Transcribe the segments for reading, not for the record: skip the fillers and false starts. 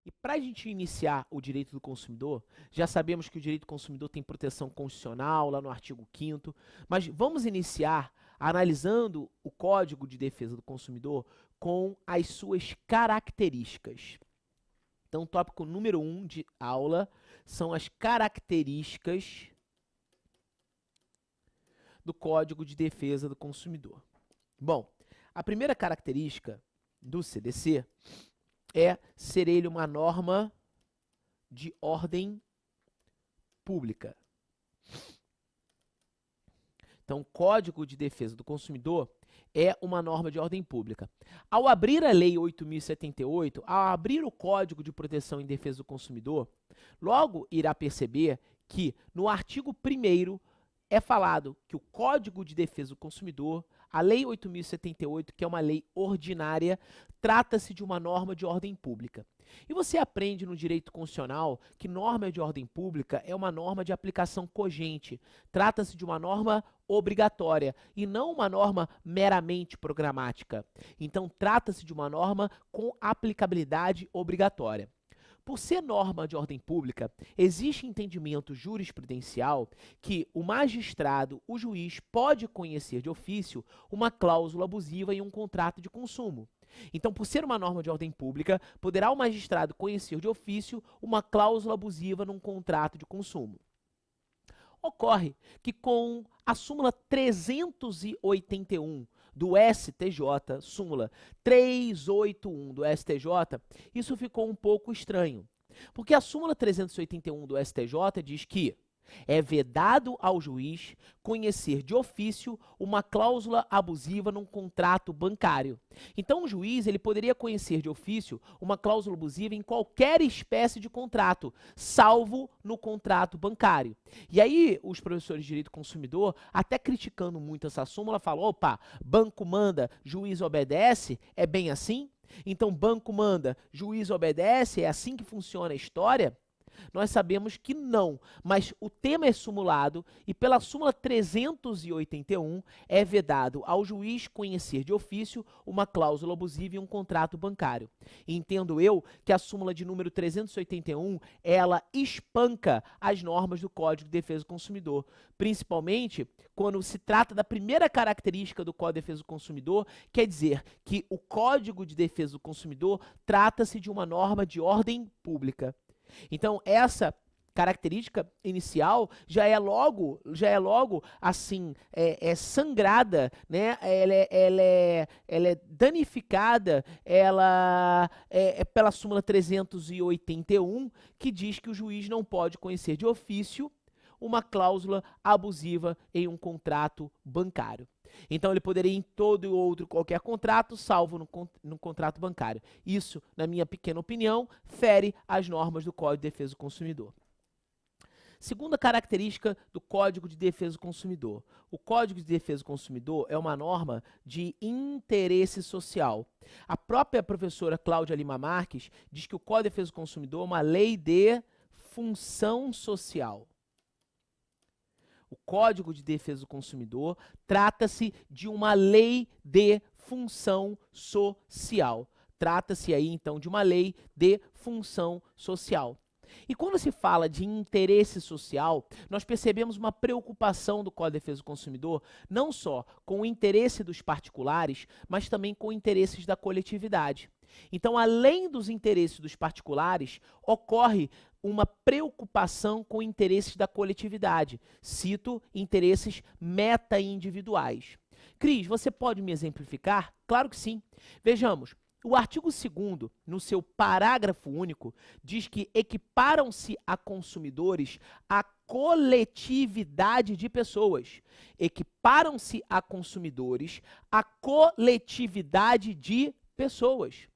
E para a gente iniciar o direito do consumidor, já sabemos que o direito do consumidor tem proteção constitucional, lá no artigo 5º, mas vamos iniciar analisando o Código de Defesa do Consumidor com as suas características. Então, o tópico número 1 de aula são as características do Código de Defesa do Consumidor. Bom, a primeira característica do CDC é ser ele uma norma de ordem pública. Então, o Código de Defesa do Consumidor é uma norma de ordem pública. Ao abrir a Lei 8.078, ao abrir o Código de Proteção e Defesa do Consumidor, logo irá perceber que no artigo 1º é falado que o Código de Defesa do Consumidor, a Lei 8.078, que é uma lei ordinária, trata-se de uma norma de ordem pública. E você aprende no direito constitucional que norma de ordem pública é uma norma de aplicação cogente. Trata-se de uma norma obrigatória e não uma norma meramente programática. Então, trata-se de uma norma com aplicabilidade obrigatória. Por ser norma de ordem pública, existe entendimento jurisprudencial que o magistrado, o juiz, pode conhecer de ofício uma cláusula abusiva em um contrato de consumo. Então, por ser uma norma de ordem pública, poderá o magistrado conhecer de ofício uma cláusula abusiva num contrato de consumo. Ocorre que com a súmula 381 do STJ, súmula 381 do STJ, isso ficou um pouco estranho. Porque a súmula 381 do STJ diz que é vedado ao juiz conhecer de ofício uma cláusula abusiva num contrato bancário. Então, o juiz ele poderia conhecer de ofício uma cláusula abusiva em qualquer espécie de contrato, salvo no contrato bancário. E aí, os professores de direito do consumidor, até criticando muito essa súmula, falam, opa, banco manda, juiz obedece, é bem assim? Então, banco manda, juiz obedece, é assim que funciona a história? Nós sabemos que não, mas o tema é sumulado e pela súmula 381 é vedado ao juiz conhecer de ofício uma cláusula abusiva em um contrato bancário. E entendo eu que a súmula de número 381, ela espanca as normas do Código de Defesa do Consumidor, principalmente quando se trata da primeira característica do Código de Defesa do Consumidor, quer dizer que o Código de Defesa do Consumidor trata-se de uma norma de ordem pública. Então, essa característica inicial já é logo assim, sangrada, né? Ela é danificada, ela é pela súmula 381, que diz que o juiz não pode conhecer de ofício uma cláusula abusiva em um contrato bancário. Então, ele poderia ir em todo outro qualquer contrato, salvo no contrato bancário. Isso, na minha pequena opinião, fere as normas do Código de Defesa do Consumidor. Segunda característica do Código de Defesa do Consumidor. O Código de Defesa do Consumidor é uma norma de interesse social. A própria professora Cláudia Lima Marques diz que o Código de Defesa do Consumidor é uma lei de função social. O Código de Defesa do Consumidor trata-se de uma lei de função social. Trata-se aí, então, de uma lei de função social. E quando se fala de interesse social, nós percebemos uma preocupação do Código de Defesa do Consumidor, não só com o interesse dos particulares, mas também com interesses da coletividade. Então, além dos interesses dos particulares, ocorre uma preocupação com interesses da coletividade. Cito interesses meta-individuais. Cris, você pode me exemplificar? Claro que sim. Vejamos. O artigo 2º, no seu parágrafo único, diz que equiparam-se a consumidores a coletividade de pessoas. Equiparam-se a consumidores a coletividade de pessoas.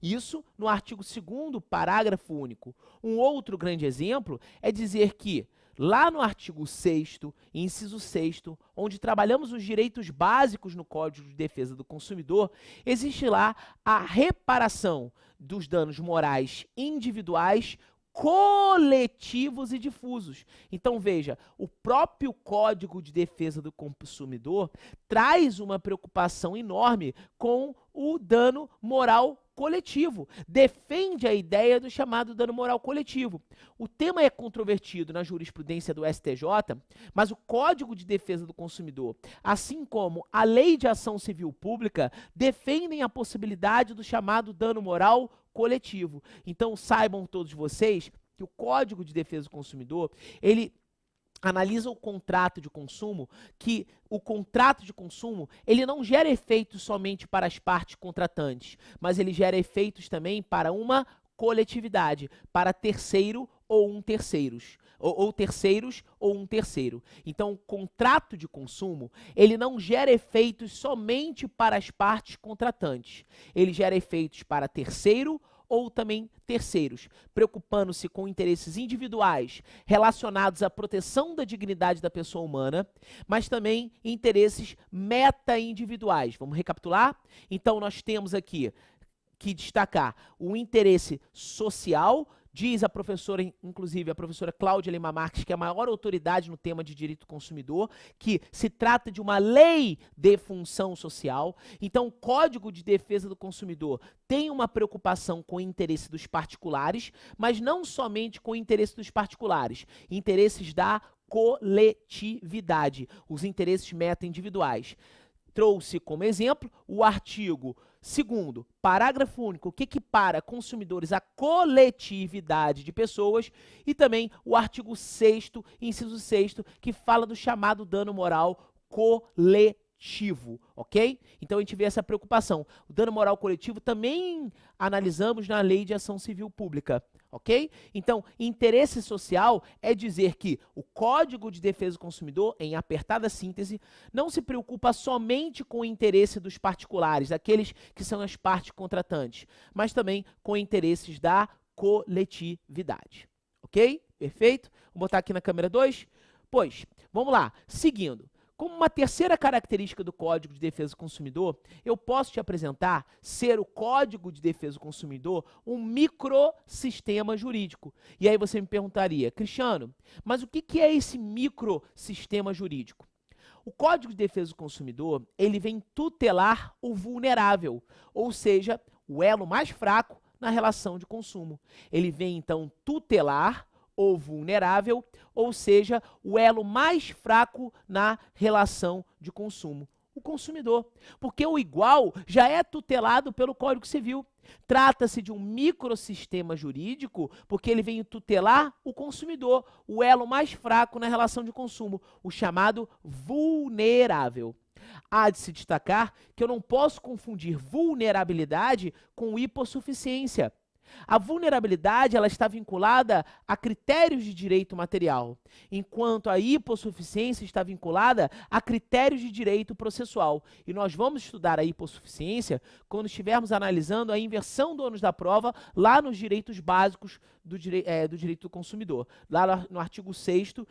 Isso no artigo 2º, parágrafo único. Um outro grande exemplo é dizer que, lá no artigo 6º, inciso 6º, onde trabalhamos os direitos básicos no Código de Defesa do Consumidor, existe lá a reparação dos danos morais individuais coletivos e difusos. Então, veja, o próprio Código de Defesa do Consumidor traz uma preocupação enorme com o dano moral coletivo. Defende a ideia do chamado dano moral coletivo. O tema é controvertido na jurisprudência do STJ, mas o Código de Defesa do Consumidor, assim como a Lei de Ação Civil Pública, defendem a possibilidade do chamado dano moral coletivo. Então, saibam todos vocês que o Código de Defesa do Consumidor, ele analisa o contrato de consumo, que o contrato de consumo, ele não gera efeitos somente para as partes contratantes, mas ele gera efeitos também para uma coletividade, para terceiro ou um terceiros, ou terceiros ou um terceiro. Então, o contrato de consumo, ele não gera efeitos somente para as partes contratantes, ele gera efeitos para terceiro ou também terceiros, preocupando-se com interesses individuais relacionados à proteção da dignidade da pessoa humana, mas também interesses meta-individuais. Vamos recapitular? Então, nós temos aqui que destacar o interesse social. Diz a professora, inclusive a professora Cláudia Lima Marques, que é a maior autoridade no tema de direito do consumidor, que se trata de uma lei de função social. Então, o Código de Defesa do Consumidor tem uma preocupação com o interesse dos particulares, mas não somente com o interesse dos particulares, interesses da coletividade, os interesses meta-individuais. Trouxe como exemplo o artigo 2º, parágrafo único, o que equipara consumidores à coletividade de pessoas, e também o artigo 6º, inciso 6º, que fala do chamado dano moral coletivo, ok? Então a gente vê essa preocupação. O dano moral coletivo também analisamos na Lei de Ação Civil Pública, ok? Então, interesse social é dizer que o Código de Defesa do Consumidor, em apertada síntese, não se preocupa somente com o interesse dos particulares, daqueles que são as partes contratantes, mas também com interesses da coletividade, ok? Perfeito? Vou botar aqui na câmera 2. Pois, vamos lá, seguindo. Como uma terceira característica do Código de Defesa do Consumidor, eu posso te apresentar ser o Código de Defesa do Consumidor um microsistema jurídico. E aí você me perguntaria, Cristiano, mas o que é esse microsistema jurídico? O Código de Defesa do Consumidor, ele vem tutelar o vulnerável, ou seja, o elo mais fraco na relação de consumo. Ele vem, então, tutelar o vulnerável, ou seja, o elo mais fraco na relação de consumo, o consumidor. Porque o igual já é tutelado pelo Código Civil. Trata-se de um microsistema jurídico porque ele vem tutelar o consumidor, o elo mais fraco na relação de consumo, o chamado vulnerável. Há de se destacar que eu não posso confundir vulnerabilidade com hipossuficiência. A vulnerabilidade, ela está vinculada a critérios de direito material, enquanto a hipossuficiência está vinculada a critérios de direito processual. E nós vamos estudar a hipossuficiência quando estivermos analisando a inversão do ônus da prova lá nos direitos básicos do direito do consumidor, lá no artigo 6º,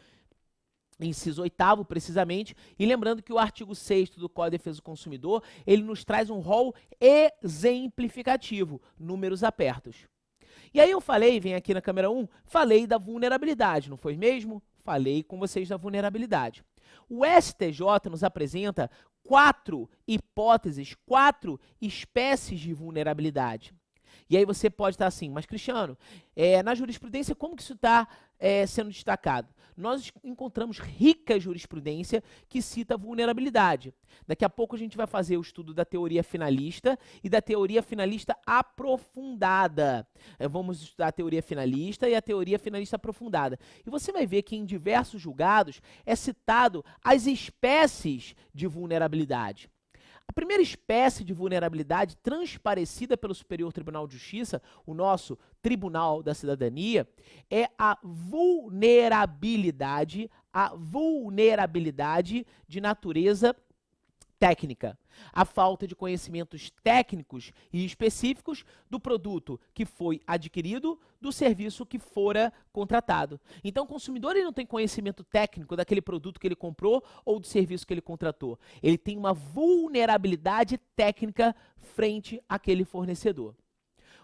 inciso 8º, precisamente, e lembrando que o artigo 6º do Código de Defesa do Consumidor, ele nos traz um rol exemplificativo, números apertos. E aí eu falei, vem aqui na câmera 1, falei da vulnerabilidade, não foi mesmo? Falei com vocês da vulnerabilidade. O STJ nos apresenta 4 hipóteses, 4 espécies de vulnerabilidade. E aí você pode estar assim, mas Cristiano, na jurisprudência como que isso está sendo destacado? Nós encontramos rica jurisprudência que cita vulnerabilidade. Daqui a pouco a gente vai fazer o estudo da teoria finalista e da teoria finalista aprofundada. Vamos estudar a teoria finalista e a teoria finalista aprofundada. E você vai ver que em diversos julgados é citado as espécies de vulnerabilidade. A primeira espécie de vulnerabilidade transparecida pelo Superior Tribunal de Justiça, o nosso Tribunal da Cidadania, é a vulnerabilidade de natureza técnica. A falta de conhecimentos técnicos e específicos do produto que foi adquirido, do serviço que fora contratado. Então, o consumidor ele não tem conhecimento técnico daquele produto que ele comprou ou do serviço que ele contratou. Ele tem uma vulnerabilidade técnica frente àquele fornecedor.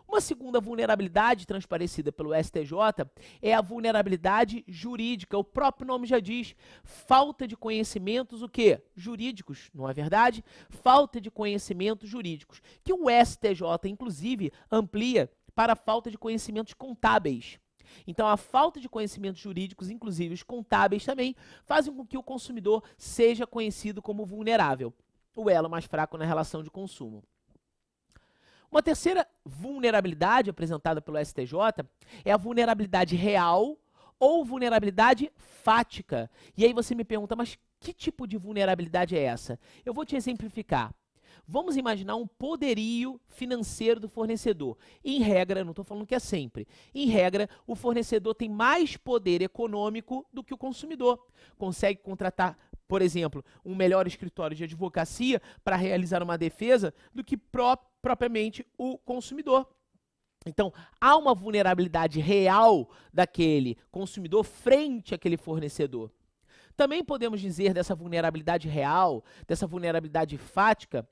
Uma segunda vulnerabilidade transparecida pelo STJ é a vulnerabilidade jurídica. O próprio nome já diz, falta de conhecimentos, o quê? Jurídicos, não é verdade? Falta de conhecimentos jurídicos, que o STJ, inclusive, amplia para a falta de conhecimentos contábeis. Então, a falta de conhecimentos jurídicos, inclusive os contábeis também, fazem com que o consumidor seja conhecido como vulnerável, o elo mais fraco na relação de consumo. Uma terceira vulnerabilidade apresentada pelo STJ é a vulnerabilidade real ou vulnerabilidade fática. E aí você me pergunta, mas que tipo de vulnerabilidade é essa? Eu vou te exemplificar. Vamos imaginar um poderio financeiro do fornecedor. Em regra, não estou falando que é sempre, em regra, o fornecedor tem mais poder econômico do que o consumidor. Consegue contratar, por exemplo, um melhor escritório de advocacia para realizar uma defesa do que propriamente o consumidor. Então, há uma vulnerabilidade real daquele consumidor frente àquele fornecedor. Também podemos dizer dessa vulnerabilidade real, dessa vulnerabilidade fática,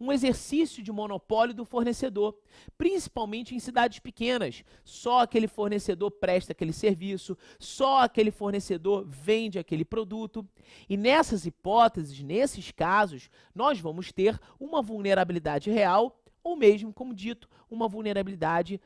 um exercício de monopólio do fornecedor, principalmente em cidades pequenas. Só aquele fornecedor presta aquele serviço, só aquele fornecedor vende aquele produto. E nessas hipóteses, nesses casos, nós vamos ter uma vulnerabilidade real ou mesmo, como dito, uma vulnerabilidade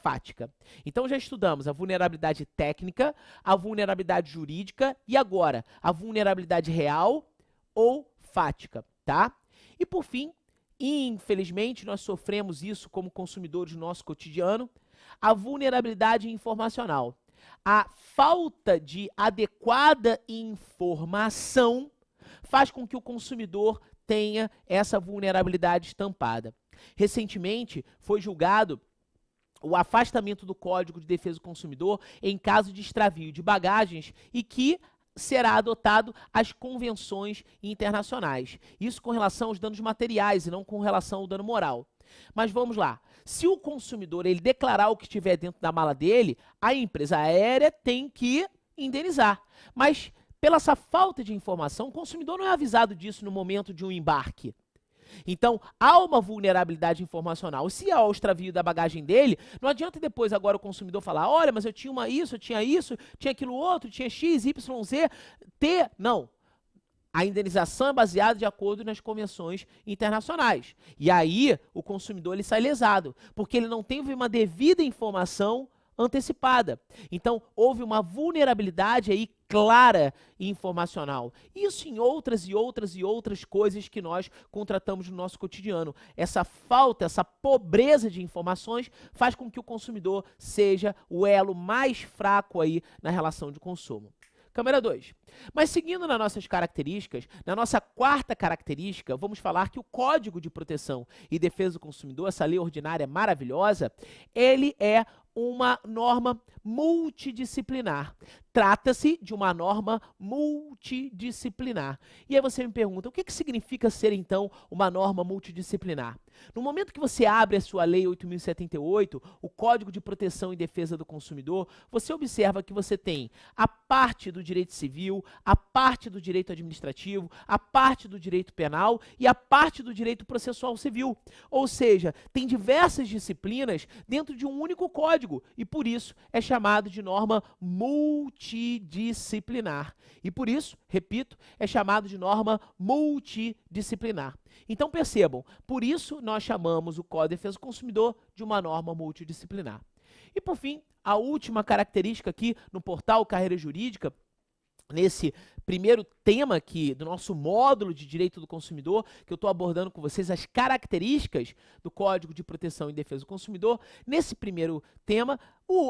fática. Então já estudamos a vulnerabilidade técnica, a vulnerabilidade jurídica e agora a vulnerabilidade real ou fática, tá? E por fim, infelizmente, nós sofremos isso como consumidores no nosso cotidiano, a vulnerabilidade informacional. A falta de adequada informação faz com que o consumidor tenha essa vulnerabilidade estampada. Recentemente, foi julgado o afastamento do Código de Defesa do Consumidor em caso de extravio de bagagens e que será adotado as convenções internacionais. Isso com relação aos danos materiais e não com relação ao dano moral. Mas vamos lá. Se o consumidor ele declarar o que estiver dentro da mala dele, a empresa aérea tem que indenizar. Mas pela essa falta de informação, o consumidor não é avisado disso no momento de um embarque. Então, há uma vulnerabilidade informacional. Se há o extravio da bagagem dele, não adianta depois agora o consumidor falar, olha, mas eu tinha isso, tinha aquilo outro, tinha X, Y, Z, T. Não. A indenização é baseada de acordo nas convenções internacionais. E aí, o consumidor ele sai lesado, porque ele não teve uma devida informação antecipada. Então, houve uma vulnerabilidade aí clara e informacional. Isso em outras coisas que nós contratamos no nosso cotidiano. Essa falta, essa pobreza de informações faz com que o consumidor seja o elo mais fraco aí na relação de consumo. Câmera 2. Mas seguindo nas nossas características, na nossa quarta característica, vamos falar que o Código de Proteção e Defesa do Consumidor, essa lei ordinária maravilhosa, ele é uma norma multidisciplinar. Trata-se de uma norma multidisciplinar. E aí você me pergunta, o que significa ser, então, uma norma multidisciplinar? No momento que você abre a sua Lei 8.078, o Código de Proteção e Defesa do Consumidor, você observa que você tem a parte do direito civil, a parte do direito administrativo, a parte do direito penal e a parte do direito processual civil. Ou seja, tem diversas disciplinas dentro de um único código e, por isso, é chamado de norma multidisciplinar. E, por isso, repito, é chamado de norma multidisciplinar. Então, percebam, por isso nós chamamos o Código de Defesa do Consumidor de uma norma multidisciplinar. E, por fim, a última característica aqui no portal Carreira Jurídica, nesse primeiro tema aqui do nosso módulo de Direito do Consumidor, que eu estou abordando com vocês as características do Código de Proteção e Defesa do Consumidor. Nesse primeiro tema,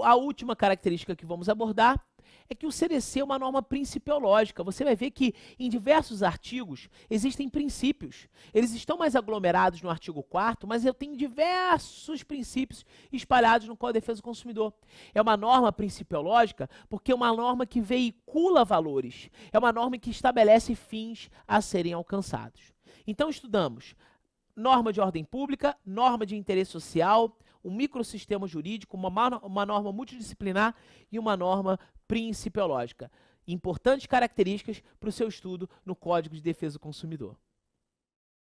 a última característica que vamos abordar é que o CDC é uma norma principiológica. Você vai ver que em diversos artigos existem princípios. Eles estão mais aglomerados no artigo 4º, mas eu tenho diversos princípios espalhados no Código de Defesa do Consumidor. É uma norma principiológica porque é uma norma que veicula valores. É uma norma que estabelece fins a serem alcançados. Então estudamos norma de ordem pública, norma de interesse social, um microsistema jurídico, uma norma multidisciplinar e uma norma principiológica. Importantes características para o seu estudo no Código de Defesa do Consumidor.